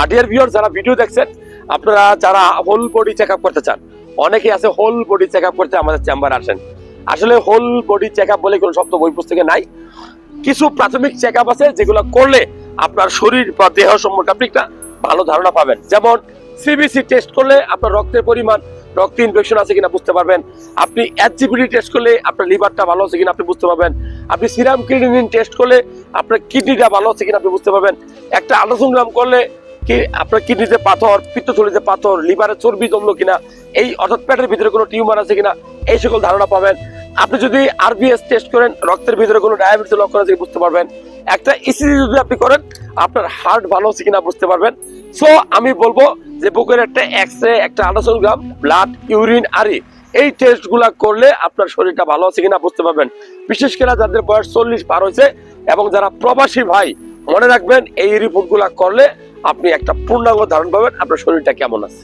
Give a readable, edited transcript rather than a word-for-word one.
Dear viewer, যারা video দেখছেন, আপনারা যারা হোল বডি চেক আপ করতে চান, অনেকেই আছে হোল বডি চেক আপ করতে আমাদের চেম্বারে আসেন। আসলে হোল বডি চেক আপ বলে কোনো শব্দ বই পুস্তকে নাই। কিছু প্রাথমিক চেক আপ আছে যেগুলো করলে আপনার শরীর বা দেহ সম্পর্কে আপনি একটা ভালো ধারণা পাবেন। যেমন সিবিসি টেস্ট করলে আপনার রক্তের পরিমাণ, রক্তে ইনফেকশন আছে কিনা বুঝতে পারবেন। আপনি এইচজিপিডি টেস্ট করলে আপনার লিভারটা ভালো আছে কিনা আপনি বুঝতে পারবেন। আপনি সিরাম ক্রিয়েটিনিন টেস্ট করলে আপনার কিডনিটা ভালো আছে কিনা আপনি বুঝতে পারবেন। একটা আল্ট্রাসাউন্ড করলে কি আপনার কিডনিতে পাথর, পিত্তথলিতে পাথর, লিভারে চর্বি জমলো কিনা, এই অর্থাৎ পেটের ভিতরে কোনো টিউমার আছে কিনা, এই সকল ধারণা পাবেন। আপনি যদি আরবিএস টেস্ট করেন, রক্তের ভিতরে কোনো ডায়াবেটিস লক্ষণ আছে বুঝতে পারবেন। একটা ইসিজি যদি আপনি করেন, আপনার হার্ট ভালো আছে কিনা বুঝতে পারবেন। সো আমি বলবো যে বুকের একটা এক্সরে, একটা আল্ট্রাসাউন্ড, ব্লাড, ইউরিন, আরি, এই টেস্ট গুলা করলে আপনার শরীরটা ভালো আছে কিনা বুঝতে পারবেন। বিশেষ করে যাদের বয়স 40 পার হয়েছে এবং যারা প্রবাসী ভাই, মনে রাখবেন এই রিপোর্ট গুলা করলে আপনি একটা পূর্ণাঙ্গ ধারণ পাবেন আপনার শরীরটা কেমন আছে।